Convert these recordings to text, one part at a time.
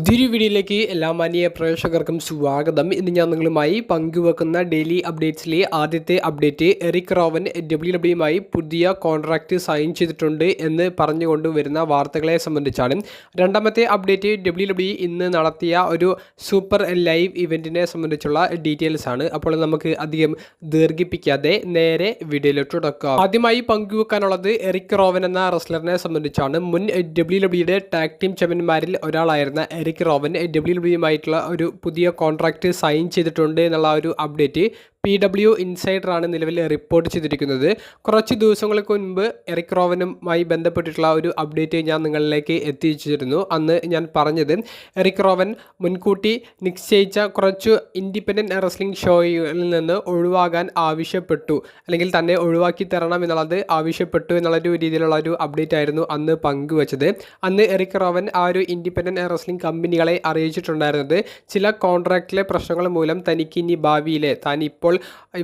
പുതിയൊരു വീഡിയോയിലേക്ക് എല്ലാ മാന്യ പ്രേക്ഷകർക്കും സ്വാഗതം. ഇന്ന് ഞാൻ നിങ്ങളുമായി പങ്കുവെക്കുന്ന ഡെയിലി അപ്ഡേറ്റ്സിലെ ആദ്യത്തെ അപ്ഡേറ്റ്, എറിക് റോവൻ ഡബ്ല്യുമായി പുതിയ കോൺട്രാക്റ്റ് സൈൻ ചെയ്തിട്ടുണ്ട് എന്ന് പറഞ്ഞുകൊണ്ട് വരുന്ന വാർത്തകളെ സംബന്ധിച്ചാണ്. രണ്ടാമത്തെ അപ്ഡേറ്റ്, ഡബ്ല്യു ഇന്ന് നടത്തിയ ഒരു സൂപ്പർ ലൈവ് ഇവൻറ്റിനെ സംബന്ധിച്ചുള്ള ഡീറ്റെയിൽസ് ആണ്. അപ്പോൾ നമുക്ക് അധികം ദീർഘിപ്പിക്കാതെ നേരെ വീഡിയോയിലോട്ട് തുടക്കാം. ആദ്യമായി പങ്കുവെക്കാനുള്ളത് എറിക് റോവൻ എന്ന റെസ്ലറിനെ സംബന്ധിച്ചാണ്. മുൻ ഡബ്ല്യുയുടെ ടാഗ് ടീം ചാമ്പ്യന്മാരിൽ ഒരാളായിരുന്ന എറിക് റോവൻ ഡബ്ല്യുമായിട്ടുള്ള ഒരു പുതിയ കോൺട്രാക്റ്റ് സൈൻ ചെയ്തിട്ടുണ്ട് എന്നുള്ള ഒരു അപ്ഡേറ്റ് PW ഇൻസൈഡറാണ് നിലവിൽ റിപ്പോർട്ട് ചെയ്തിരിക്കുന്നത്. കുറച്ച് ദിവസങ്ങൾക്ക് മുൻപ് എറിക് റോവനുമായി ബന്ധപ്പെട്ടിട്ടുള്ള ഒരു അപ്ഡേറ്റ് ഞാൻ നിങ്ങളിലേക്ക് എത്തിച്ചിരുന്നു. അന്ന് ഞാൻ പറഞ്ഞത്, എറിക് റോവൻ മുൻകൂട്ടി നിശ്ചയിച്ച കുറച്ച് ഇൻഡിപെൻഡൻറ്റ് റെസ്ലിംഗ് ഷോയിൽ നിന്ന് ഒഴിവാകാൻ ആവശ്യപ്പെട്ടു, അല്ലെങ്കിൽ തന്നെ ഒഴിവാക്കി തരണം എന്നുള്ളത് ആവശ്യപ്പെട്ടു എന്നുള്ളൊരു രീതിയിലുള്ള ഒരു അപ്ഡേറ്റ് ആയിരുന്നു അന്ന് പങ്കുവച്ചത്. അന്ന് എറിക് റോവൻ ആ ഒരു ഇൻഡിപെൻഡൻറ്റ് റെസ്ലിംഗ് കമ്പനികളെ അറിയിച്ചിട്ടുണ്ടായിരുന്നത്, ചില കോൺട്രാക്റ്റിലെ പ്രശ്നങ്ങൾ മൂലം തനിക്ക് ഇനി ഭാവിയിലെ താൻ ഇപ്പോൾ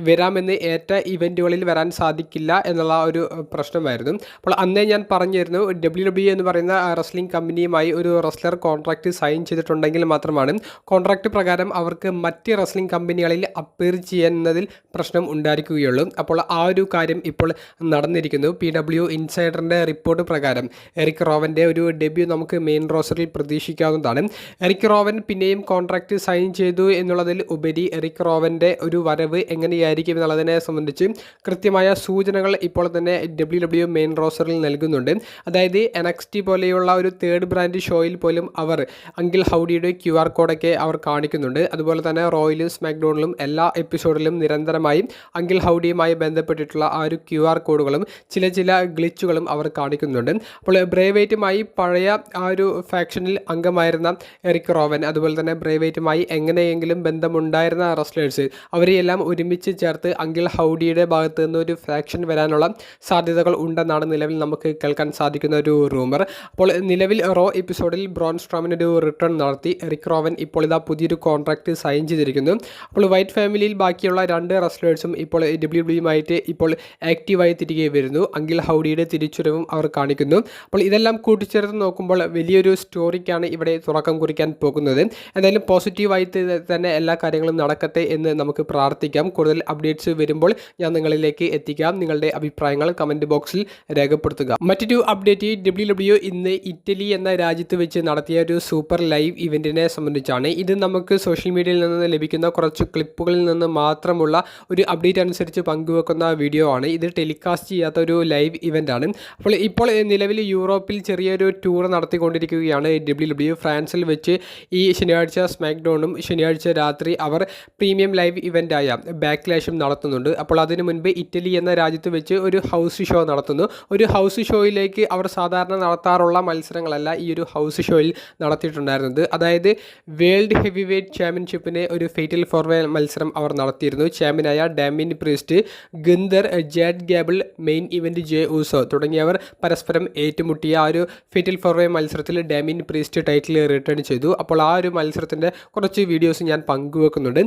വരാമെന്ന് ഏറ്റ ഇവൻറ്റുകളിൽ വരാൻ സാധിക്കില്ല എന്നുള്ള ഒരു പ്രശ്നമായിരുന്നു. അപ്പോൾ അന്നേ ഞാൻ പറഞ്ഞിരുന്നു, ഡബ്ല്യു എന്ന് പറയുന്ന റെസ്ലിംഗ് കമ്പനിയുമായി ഒരു റെസ്ലർ കോൺട്രാക്റ്റ് സൈൻ ചെയ്തിട്ടുണ്ടെങ്കിൽ മാത്രമാണ് കോൺട്രാക്റ്റ് പ്രകാരം അവർക്ക് മറ്റ് റെസ്ലിംഗ് കമ്പനികളിൽ അപ്പിയർ ചെയ്യുന്നതിൽ പ്രശ്നം ഉണ്ടായിരിക്കുകയുള്ളൂ. അപ്പോൾ ആ ഒരു കാര്യം ഇപ്പോൾ നടന്നിരിക്കുന്നു. PW ഇൻസൈഡറിൻ്റെ റിപ്പോർട്ട് പ്രകാരം എറിക് റോവൻ്റെ ഒരു ഡെബ്യൂ നമുക്ക് മെയിൻ റോസ്റ്ററിൽ പ്രതീക്ഷിക്കാവുന്നതാണ്. എറിക് റോവൻ പിന്നെയും കോൺട്രാക്റ്റ് സൈൻ ചെയ്തു എന്നുള്ളതിൽ ഉപരി എറിക് റോവൻ്റെ ഒരു വരവ് എങ്ങനെയായിരിക്കും എന്നുള്ളതിനെ സംബന്ധിച്ച് കൃത്യമായ സൂചനകൾ ഇപ്പോൾ തന്നെ ഡബ്ല്യു മെയിൻ റോസ്റ്ററിൽ നൽകുന്നുണ്ട്. അതായത് NXT പോലെയുള്ള ഒരു തേർഡ് ബ്രാൻഡ് ഷോയിൽ പോലും അവർ അങ്കിൾ ഹൗഡിയുടെ QR കോഡൊക്കെ അവർ കാണിക്കുന്നുണ്ട്. അതുപോലെ തന്നെ റോയിലും സ്മാക്ഡൗണിലും എല്ലാ എപ്പിസോഡിലും നിരന്തരമായി അങ്കിൾ ഹൗഡിയുമായി ബന്ധപ്പെട്ടിട്ടുള്ള ആ ഒരു QR കോഡുകളും ചില ഗ്ലിച്ചുകളും അവർ കാണിക്കുന്നുണ്ട്. അപ്പോൾ ബ്രേവൈറ്റുമായി പഴയ ആ ഒരു ഫാക്ഷനിൽ അംഗമായിരുന്ന എറിക് റോവൻ, അതുപോലെ തന്നെ ബ്രേവൈറ്റുമായി എങ്ങനെയെങ്കിലും ബന്ധമുണ്ടായിരുന്ന റെസ്ലേഴ്സ്, അവരെയെല്ലാം ഒരുമിച്ച് ചേർത്ത് അങ്കിൾ ഹൗഡിയുടെ ഭാഗത്ത് നിന്ന് ഒരു ഫാക്ഷൻ വരാനുള്ള സാധ്യതകൾ ഉണ്ടെന്നാണ് നിലവിൽ നമുക്ക് കേൾക്കാൻ സാധിക്കുന്ന ഒരു റൂമർ. അപ്പോൾ നിലവിൽ റോ എപ്പിസോഡിൽ ബ്രോൺ സ്ട്രോമൻ ഒരു റിട്ടേൺ നടത്തി. എറിക് റോവൻ ഇപ്പോൾ ഇതാ പുതിയൊരു കോൺട്രാക്റ്റ് സൈൻ ചെയ്തിരിക്കുന്നു. അപ്പോൾ വൈറ്റ് ഫാമിലിയിൽ ബാക്കിയുള്ള 2 റെസ്ലേഴ്സും ഇപ്പോൾ ഡബ്ല്യുമായിട്ട് ഇപ്പോൾ ആക്റ്റീവായി തിരികെ വരുന്നു. അങ്കിൾ ഹൗഡിയുടെ തിരിച്ചുവരവും അവർ കാണിക്കുന്നു. അപ്പോൾ ഇതെല്ലാം കൂട്ടിച്ചേർത്ത് നോക്കുമ്പോൾ വലിയൊരു സ്റ്റോറിക്കാണ് ഇവിടെ തുടക്കം കുറിക്കാൻ പോകുന്നത്. എന്തായാലും പോസിറ്റീവായിട്ട് തന്നെ എല്ലാ കാര്യങ്ങളും നടക്കട്ടെ എന്ന് നമുക്ക് പ്രാർത്ഥിക്കാം. കൂടുതൽ അപ്ഡേറ്റ്സ് വരുമ്പോൾ ഞാൻ നിങ്ങളിലേക്ക് എത്തിക്കാം. നിങ്ങളുടെ അഭിപ്രായങ്ങൾ കമൻറ്റ് ബോക്സിൽ രേഖപ്പെടുത്തുക. മറ്റൊരു അപ്ഡേറ്റ്, ഡബ്ല്യു ഇന്ന് ഇറ്റലി എന്ന രാജ്യത്ത് വെച്ച് നടത്തിയ ഒരു സൂപ്പർ ലൈവ് ഇവൻറ്റിനെ സംബന്ധിച്ചാണ്. ഇത് നമുക്ക് സോഷ്യൽ മീഡിയയിൽ നിന്ന് ലഭിക്കുന്ന കുറച്ച് ക്ലിപ്പുകളിൽ നിന്ന് മാത്രമുള്ള ഒരു അപ്ഡേറ്റ് അനുസരിച്ച് പങ്കുവെക്കുന്ന വീഡിയോ ആണ്. ഇത് ടെലികാസ്റ്റ് ചെയ്യാത്ത ഒരു ലൈവ് ഇവൻ്റ് ആണ്. ഇപ്പോൾ നിലവിൽ യൂറോപ്പിൽ ചെറിയൊരു ടൂർ നടത്തിക്കൊണ്ടിരിക്കുകയാണ് ഡബ്ല്യു. ഫ്രാൻസിൽ വെച്ച് ഈ ശനിയാഴ്ച സ്മാക്ഡൗണും ശനിയാഴ്ച രാത്രി അവർ പ്രീമിയം ലൈവ് ഇവൻ്റായ ബാക്ക്ലാഷും നടത്തുന്നുണ്ട്. അപ്പോൾ അതിനു മുൻപ് ഇറ്റലി എന്ന രാജ്യത്ത് വെച്ച് ഒരു ഹൗസ് ഷോ നടത്തുന്നു. ഒരു ഹൗസ് ഷോയിലേക്ക് അവർ സാധാരണ നടത്താറുള്ള മത്സരങ്ങളല്ല ഈ ഒരു ഹൗസ് ഷോയിൽ നടത്തിയിട്ടുണ്ടായിരുന്നത്. അതായത് വേൾഡ് ഹെവി വെയ്റ്റ് ചാമ്പ്യൻഷിപ്പിന് ഒരു ഫേറ്റൽ ഫോർവേ മത്സരം അവർ നടത്തിയിരുന്നു. ചാമ്പ്യനായ Damien priest, Gunther, jade Gamble, main event J Uso തുടങ്ങിയവർ പരസ്പരം ഏറ്റുമുട്ടിയ ആ ഒരു ഫേറ്റൽ ഫോർവേ മത്സരത്തിൽ ഡാമിൻ പ്രീസ്റ്റ് ടൈറ്റിൽ റിട്ടേൺ ചെയ്തു. അപ്പോൾ ആ ഒരു മത്സരത്തിൻ്റെ കുറച്ച് വീഡിയോസ് ഞാൻ പങ്കുവെക്കുന്നുണ്ട്.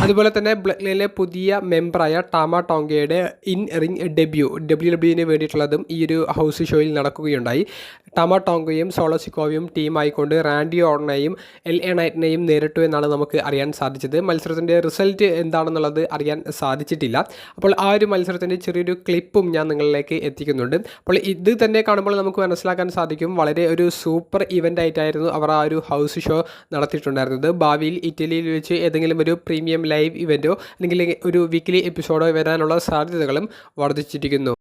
അതുപോലെ തന്നെ ബ്ലഡ് ലൈനിലെ പുതിയ മെമ്പറായ ടാമ ടോങ്കയുടെ ഇൻ റിംഗ് ഡെബ്യൂ WWE വേണ്ടിയിട്ടുള്ളതും ഈ ഒരു ഹൗസ് ഷോയിൽ നടക്കുകയുണ്ടായി. ടാമ ടോങ്കയും സോളോ സിക്കോവയും ടീമായിക്കൊണ്ട് റാൻഡി ഓർട്ടനെയും LA നൈറ്റിനെയും നേരിട്ടു എന്നാണ് നമുക്ക് അറിയാൻ സാധിച്ചത്. മത്സരത്തിൻ്റെ റിസൾട്ട് എന്താണെന്നുള്ളത് അറിയാൻ സാധിച്ചിട്ടില്ല. അപ്പോൾ ആ ഒരു മത്സരത്തിൻ്റെ ചെറിയൊരു ക്ലിപ്പും ഞാൻ നിങ്ങളിലേക്ക് എത്തിക്കുന്നുണ്ട്. അപ്പോൾ ഇത് തന്നെ കാണുമ്പോൾ നമുക്ക് മനസ്സിലാക്കാൻ സാധിക്കും വളരെ ഒരു സൂപ്പർ ഇവൻ്റ് ആയിട്ടായിരുന്നു അവർ ആ ഒരു ഹൗസ് ഷോ നടത്തിയിട്ടുണ്ടായിരുന്നത്. ഭാവിയിൽ ഇറ്റലിയിൽ വെച്ച് ഏതെങ്കിലും ഒരു പ്രീമിയം ലൈവ് ഇവൻറ്റോ അല്ലെങ്കിൽ ഒരു വീക്ക്ലി എപ്പിസോഡോ വരാനുള്ള സാധ്യതകളും വർദ്ധിച്ചിരിക്കുന്നു.